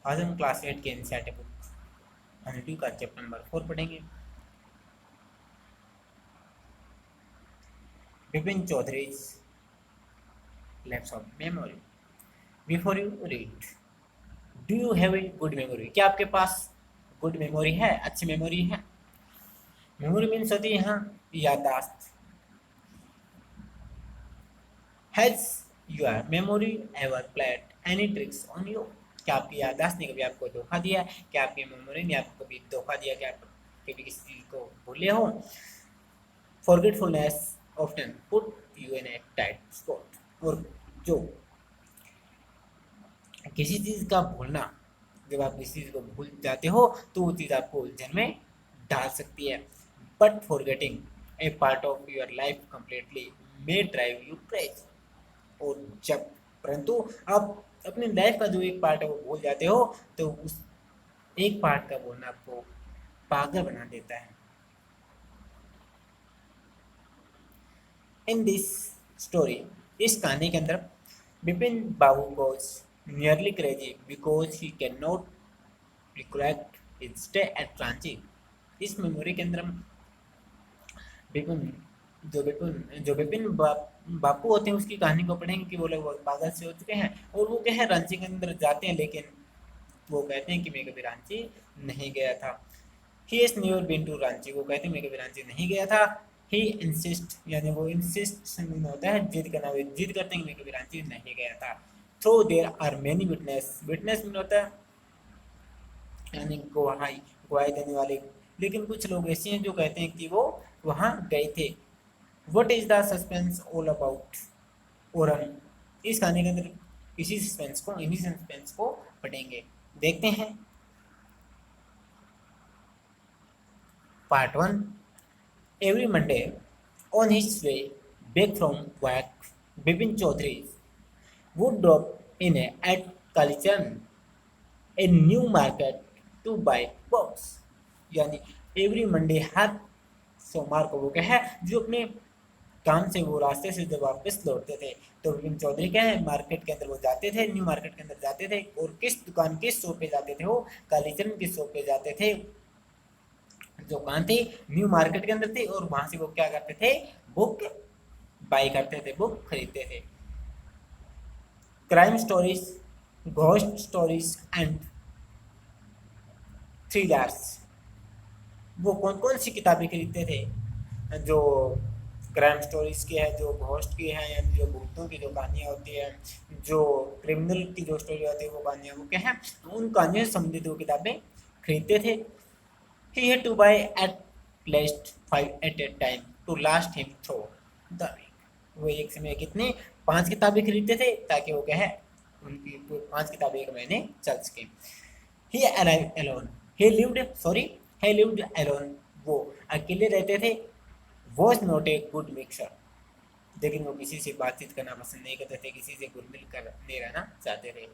आज हम क्लास 8 के एनसीईआरटी बुक हंड्रेड का चैप्टर नंबर 4 पढ़ेंगे। Vipin Chaudhary lapse of memory. Before you read, do you have a good memory? क्या आपके पास गुड मेमोरी है, अच्छी मेमोरी है? मेमोरी मीन्स होती है यहाँ याददाश्त। Has your memory ever played any tricks on you? क्या आपकी याददाश्त ने कभी आपको धोखा दिया है? क्या आपकी मेमोरी ने आपको कभी धोखा दिया? क्या आप कभी किसी चीज को भूले हो? Forgetfulness often put you in A tight spot. और जो किसी चीज का भूलना, जब आप किसी चीज को भूल जाते हो तो वो चीज आपको उलझन में डाल सकती है। But forgetting A part of your life completely may drive you craze. और जब परंतु आप अपनी लाइफ का जो एक पार्ट है वो भूल जाते हो तो उस एक पार्ट का बोलना आपको पागल बना देता है। इन दिस स्टोरी, इस कहानी के अंदर बिपिन बाबू was nearly crazy because he cannot recollect his stay at Ranchi। इस मेमोरी के अंदर हम बिपिन बापू होते हैं उसकी कहानी को पढ़ेंगे कि वो लोग बहुत पागल से हो चुके हैं और वो क्या है रांची के अंदर जाते हैं, लेकिन वो कहते हैं कि मैं कभी रांची नहीं गया था। He is never been to Ranchi, वो कहते हैं मैं कभी रांची नहीं गया था। ही इंसिस्ट, यानी वो इंसिस्ट होता है जिद करना, वो जिद करते हैं कि मैं कभी रांची नहीं गया था। Through there are many witness, witness mean होता है यानी गवाही, गवाही देने वाले। लेकिन कुछ लोग ऐसे हैं जो कहते हैं कि वो वहां गए थे। What is the suspense all about? और हम इस कहानी के अंदर इन्हीं सस्पेंस को पढ़ेंगे। देखते हैं part one. Every Monday on his way back from work, Bipin Chaudhary would drop in at Kalichan, a new market, to buy books। यानी एवरी मंडे, हर सोमवार को वो क्या है जो अपने काम से वो रास्ते से जब वापस लौटते थे तो विपिन चौधरी क्या है मार्केट के अंदर वो जाते थे, न्यू मार्केट के अंदर जाते थे। और किस दुकान, किस शॉप पे जाते थे? वो कालीचरण की शॉप पे जाते थे, जो कहाँ थी? न्यू मार्केट के अंदर थी। और वहां से वो क्या करते थे? बुक बाई करते थे, बुक खरीदते थे। Crime stories, ghost stories and thrillers. वो कौन कौन सी किताबें खरीदते थे? जो क्राइम स्टोरीज की है, जो घोस्ट की है, यानी जो भूतों की जो कहानियाँ होती है, जो क्रिमिनल की जो स्टोरी होती है वो कहानियाँ, वो क्या है उन कहानियों से संबंधित वो किताबें खरीदते थे। He had to buy at least 5 at a time to last him through the week। वो एक समय कितने 5 किताबें खरीदते थे ताकि वो क्या है उनकी 5 किताबें एक महीने चल सके। He arrived alone, he lived sorry he lived alone। वो अकेले रहते थे। Was not a good mixer, लेकिन वो किसी से बातचीत करना पसंद नहीं करते थे, किसी से घुल मिल कर नहीं रहना चाहते थे।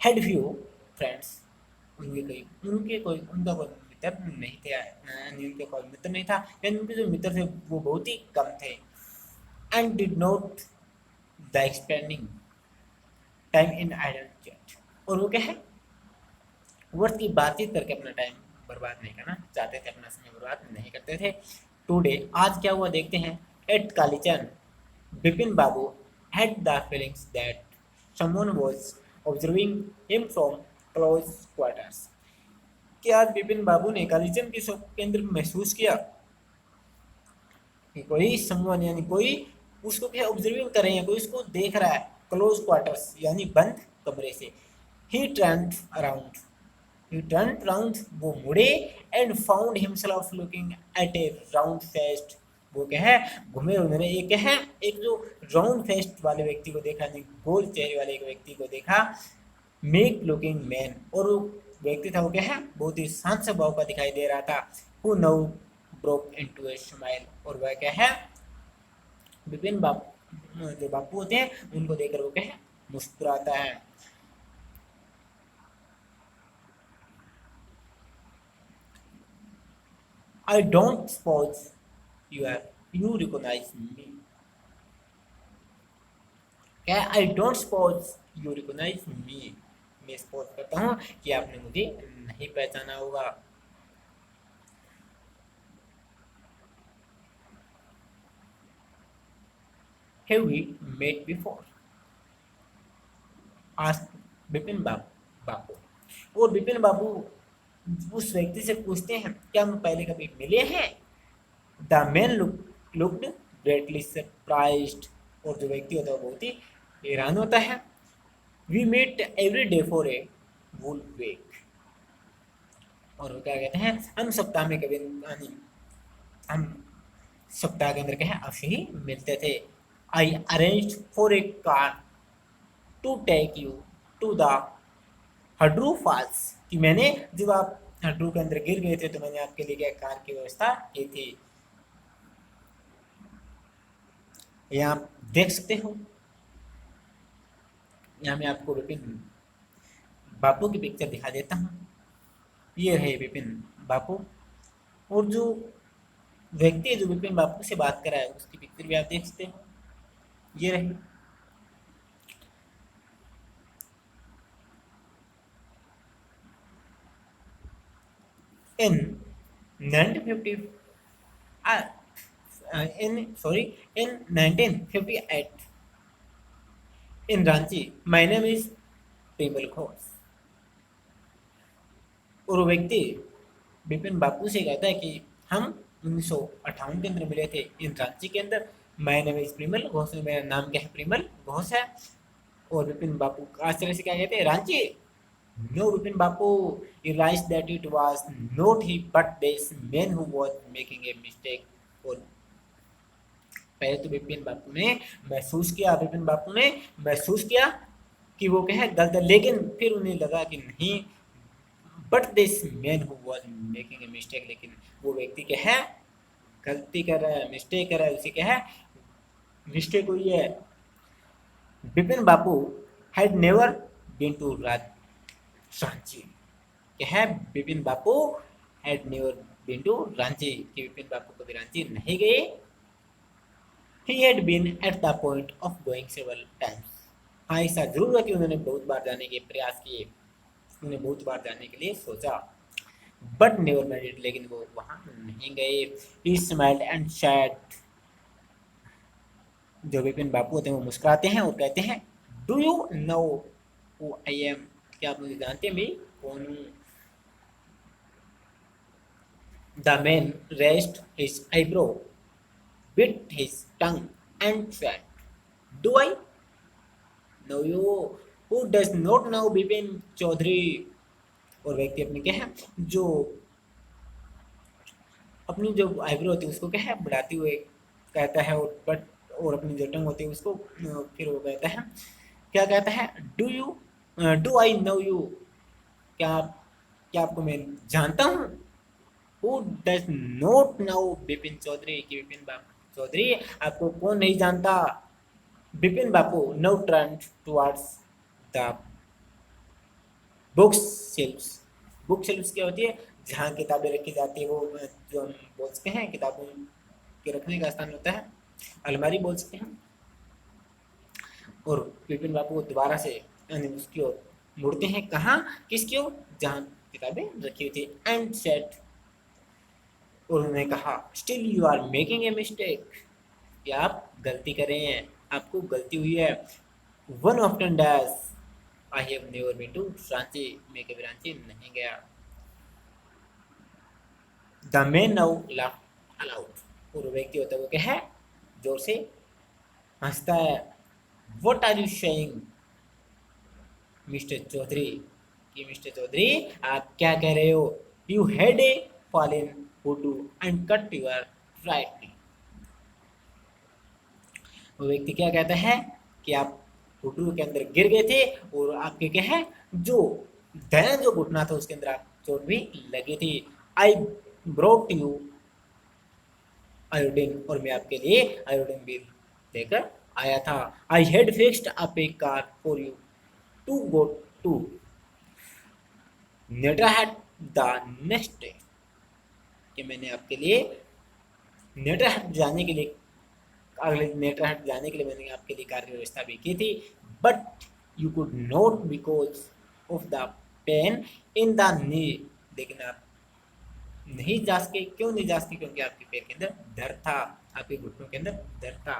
Had few friends, उनका कोई मित्र नहीं थे, उनके कोई मित्र नहीं था, यानी उनके जो मित्र थे वो बहुत ही कम थे। And did not the expending time in idle chat. और वो क्या है वर्थ की बातचीत करके अपना टाइम बर्बाद नहीं करना चाहते थे, अपना समय बर्बाद नहीं करते थे। टुडे, आज क्या हुआ देखते हैं। At Kalichand, Bipin Babu had the feelings that someone was observing him from close quarters। कि आज बिपिन बाबू ने कालीचंद की शॉप के अंदर महसूस किया कि कोई समवन, यानी कोई उसको क्या ऑब्जर्विंग कर रहे हैं, कोई उसको देख रहा है। क्लोज क्वार्टर्स यानी बंद कमरे से। ही टर्न्ड अराउंड, वो मुड़े and found himself looking at A round faced. वो क्या है घूमे, उन्होंने एक क्या है एक जो राउंड फेस्ट वाले व्यक्ति को देखा, नहीं गोल चेहरे वाले एक व्यक्ति को देखा। मेक लुकिंग मैन, और वो व्यक्ति था वो क्या है बहुत ही शांत स्वभाव का दिखाई दे रहा था। Who now broke into a smile, और वह क्या है विपिन बापू, जो बापू होते हैं उनको देखकर वो क्या है मुस्कुराता है। I don't suppose you recognise me. क्या? I don't suppose you recognise me, मैं सपोज करता हूँ कि आपने मुझे नहीं पहचाना होगा। Have we met before, ask Vipin Babu. और विपिन बाबू उस व्यक्ति से पूछते हैं, क्या हम पहले कभी मिले हैं? The man looked greatly surprised. और जो व्यक्ति होता है वो बहुत ही हैरान होता है। We met every day for a whole week. और वो क्या कहते हैं, हम सप्ताह में कभी हम सप्ताह के अंदर क्या है अवश्य ही मिलते थे। I arrange for a car to take you to the Hundru falls. कि मैंने जब आप हड्रू के अंदर गिर गए थे तो मैंने आपके लिए क्या कार की व्यवस्था की थी। यहाँ आप देख सकते हो, यहाँ मैं आपको विपिन बापू की पिक्चर दिखा देता हूँ। ये रहे विपिन बापू, और जो व्यक्ति है जो विपिन बापू से बात कर रहा है उसकी पिक्चर भी आप देख सकते हो। ये रही। इन 1950 in 1958 in Ranchi, my name is Premal Ghosh। और वो व्यक्ति विपिन बापू से कहता है कि हम 1958 के अंदर मिले थे इन रांची के अंदर। My name is Primal Ghosh, मेरा नाम क्या है प्रिमल घोष है। और विपिन बापू आश्चर्य से क्या कहते हैं, Ranchi? No Vipin Bapu, realized that it was not he but this man who was making a mistake। और पहले तो विपिन बापू ने महसूस किया कि वो क्या है गलत है, लेकिन फिर उन्हें लगा कि नहीं, but this man who was making a mistake, लेकिन वो व्यक्ति क्या है गलती कर रहा है, मिस्टेक कर रहा है, उसे क्या है मिस्टेक हुई है। Vipin Bapu had never been to Ranchi. क्या है, Vipin Bapu had never been to Ranchi, कि विपिन बापू कभी रांची नहीं गए। He had been at the point of going several times। हाँ, ऐसा जरूर है कि उन्होंने बहुत बार जाने के प्रयास किए, उन्होंने बहुत बार जाने के लिए सोचा, बट नेवर मेड इट, लेकिन वो वहां नहीं गए। He smiled and said, जो विपिन बापू होते हैं वो मुस्कुराते हैं और कहते हैं, do you know who I am? क्या आप मुझे जानते हैं मैं कौन हूँ? The man rest his eyebrow, bit his tongue and said, do I know you? Who does not know Bipin Chaudhary? और व्यक्ति अपनी क्या है जो अपनी जो आईब्रो होती है उसको क्या है बढ़ाते हुए कहता है, और बट और अपनी जो टंग होती है उसको फिर वो कहता है, क्या कहता है, डू आई नो यू? क्या क्या आपको मैं जानता हूँ? Who does not know Bipin Chaudhary, कि विपिन चौधरी आपको कौन नहीं जानता? Bipin Bapu now turn towards the book shelves. Book shelves क्या होती है, जहाँ किताबें रखी जाती है, वो जो हम बोल सकते हैं किताबों के रखने का स्थान होता है, अलमारी बोल सकते हैं। और विपिन बापू को दोबारा से उसकी ओर मुड़ते हैं, कहाँ, किसकी ओर, जहाँ किताबें रखी हुई थी। एंड सेट, और उन्होंने कहा, still you are making a mistake, कि आप गलती कर रहे हैं, आपको गलती हुई है। One often dash I have never been to Ranchi, मैं कभी रांची नहीं गया। The man now laugh aloud, और व्यक्ति होता है वो क्या है जोर से हंसता है। What are you saying mister Chaudhary, कि मिस्टर चौधरी आप क्या कह रहे हो? You had a fall in हुडू and cut your right knee. वो व्यक्ति क्या कहता है कि आप हुडू के अंदर गिर गए थे और आपके क्या है जो दायां जो घुटना था उसके अंदर आप चोट भी लगी थी। आई ब्रोट यू आयोडीन, और मैं आपके लिए आयोडीन भी लेकर आया था। I had fixed up a car for you to go to Netarhat the next day, कि मैंने आपके लिए नेटरहट जाने के लिए अगले नेटरहट जाने के लिए मैंने आपके लिए कार्य व्यवस्था भी की थी। But you could not because of the pain in the knee, लेकिन आप नहीं जा सके। क्यों नहीं जा सके? क्योंकि आपके पैर के अंदर दर्द था, आपके घुटनों के अंदर दर्द था।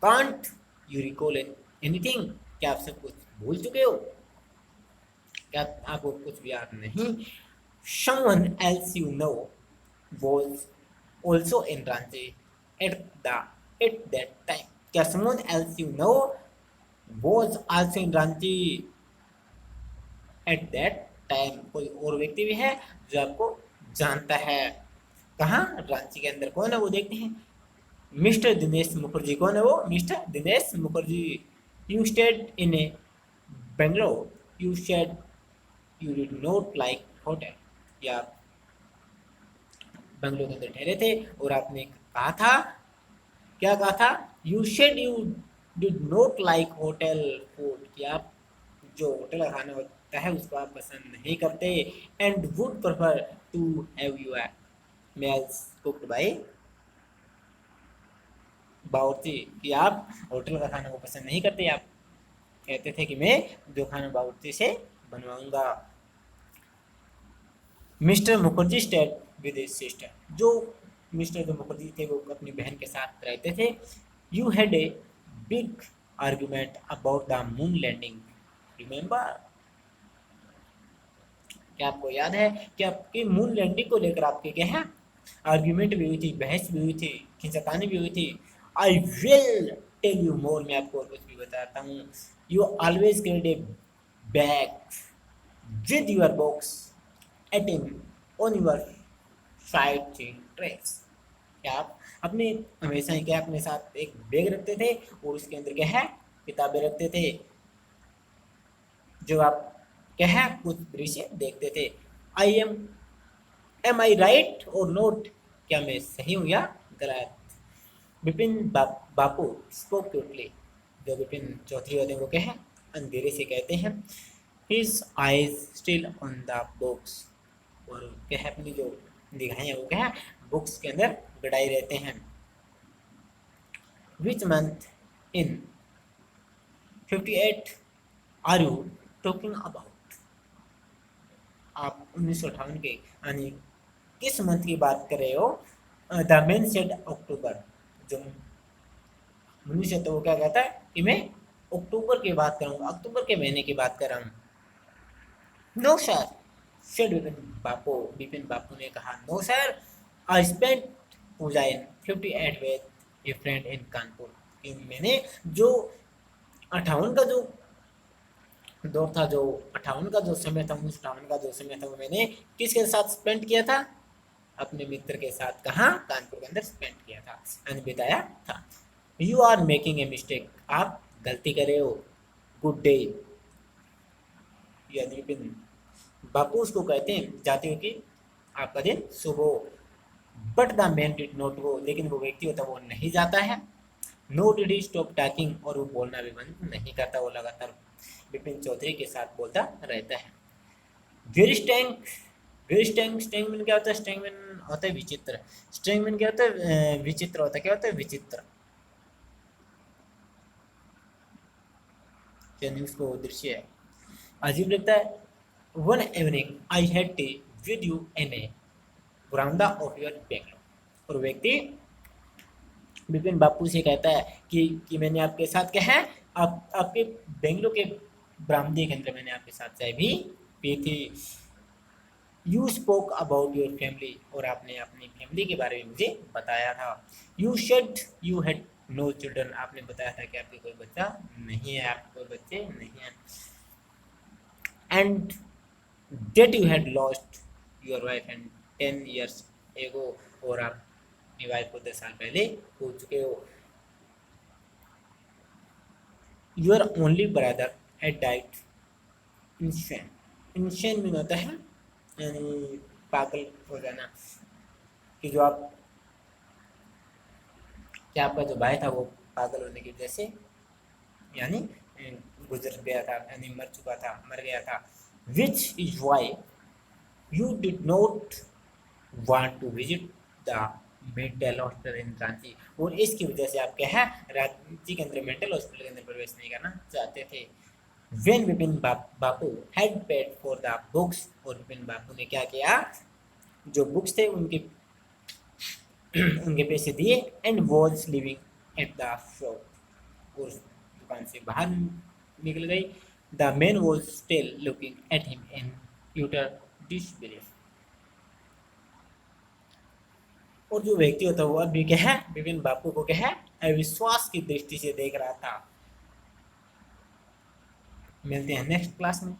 कांट यू रिकॉल एनीथिंग, क्या आप सब कुछ भूल चुके हो? क्या आपको कुछ भी याद नहीं? someone else you know was also in Ranchi at the at that time, क्या someone else you know was also in Ranchi at that time, कोई और व्यक्ति भी है जो आपको जानता है? कहाँ? रांची के अंदर। कौन है वो? देखते हैं। मिस्टर दिनेश मुखर्जी। कौन है वो? Mister Dinesh Mukherjee. You stayed in A Bangalore, you said you did not like hotel, या बेंगलोर के अंदर ठहरे थे और आपने कहा था, क्या कहा था? You said you did not like hotel food, कि आप जो होटल का खाना होता है उसको आप पसंद नहीं करते। And would prefer to have your meals cooked by bawarchi, कि आप होटल का खाना को पसंद नहीं करते, आप कहते थे कि मैं जो खाना बावर्ची से बनवाऊंगा। Mister Mukherjee stayed with his sister, जो मिस्टर जो मुखर्जी थे वो अपनी बहन के साथ रहते थे। You had a big argument about the moon landing, remember? क्या आपको याद है कि आपकी मून लैंडिंग को लेकर आपके क्या है आर्ग्यूमेंट भी हुई थी, बहस भी हुई थी, खींचातानी भी हुई थी। I will tell you more, मैं आपको और कुछ भी बताता हूँ। You always carried a bag with your box at him on your sightseeing trips, क्या आप अपने हमेशा ही क्या अपने साथ एक बैग रखते थे और उसके अंदर क्या है किताबें रखते थे, जो आप क्या है कुछ दृश्य देखते थे। आई एम आई राइट और नोट, क्या मैं सही हूँ या गलत? विपिन बापू स्पोक क्यूटली, जो विपिन चौधरी होते हैं वो क्या है अंधेरे से कहते हैं। His eyes still on the books, और क्या है अपनी जो निगाहें हैं वो क्या है बुक्स के अंदर गड़ाई रहते हैं। Which month in 58 are you talking about? आप 1958 के यानी किस मंथ की बात कर रहे हो? द मैन सेड अक्टूबर, जो मनुष्य तो वो क्या कहता है कि मैं अक्टूबर की बात करूँगा, अक्टूबर के महीने की बात कर रहा हूँ। No sir, said Vipin Bapu ने कहा। No sir, I spent Puja in 58 with a friend in Kanpur, कि मैंने जो 58 का जो दौर था, जो 58 का जो समय था, 1958 का जो समय था वो मैंने किसके साथ स्पेंड किया था? अपने मित्र के साथ। कहाँ? कानपुर के अंदर स्पेंड किया था यानी बिताया था। You are making a mistake, आप गलती कर रहे हो। गुड डे, यानी विपिन बापू उसको कहते हैं जाते हो कि आपका दिन शुभ हो। But the man did not go, लेकिन वो व्यक्ति होता वो नहीं जाता है। No did he stop talking, और वो बोलना भी बंद नहीं करता, वो लगातार विपिन चौधरी के साथ बोलता रहता है। Very stack, very stack, stack mean क्या होता है? स्टैंक मीन होता है विचित्र। स्टैंक मीन क्या होता है? विचित्र होता है। क्या होता है? विचित्र, यानी उसको दृश्य है अजीब लगता है। One evening I had T with you in A veranda of your Bangalore, और व्यक्ति विपिन बापू से कहता है कि मैंने आपके साथ क्या है आपके बेंगलोर के बरामदे के अंदर मैंने आपके साथ चाय भी पी थी। You spoke about your family, और आपने अपनी फैमिली के बारे में मुझे बताया था। You said you had no children, आपने बताया था कि आपके कोई बच्चा नहीं है, आपके कोई बच्चे नहीं हैं। And that you had lost your wife and 10 years एगो, और आप अपनी वाइफ को 10 साल पहले खो चुके हो। Your only brother had died in action, in action mean होता है यानी पागल हो जाना, कि जो आप क्या आपका जो भाई था वो पागल होने की वजह से यानी गुजर गया था, यानी मर चुका था, मर गया था। Which is why you did not want to visit the mental hospital in Ranchi, और इसकी वजह से आप क्या है रांची के अंदर मेंटल हॉस्पिटल के अंदर प्रवेश नहीं करना चाहते थे। When Vipin Bapu had paid for the books, और विपिन बापू ने क्या किया, जो बुक्स थे उनके उनके पैसे दिए, and was living at the shop, उस दुकान से बाहर निकल गई। The man was still looking at him in utter disbelief, और जो व्यक्ति होता है वो अभी क्या है, विपिन बापू को क्या है, अविश्वास की दृष्टि से देख रहा था। मिलते हैं नेक्स्ट क्लास में।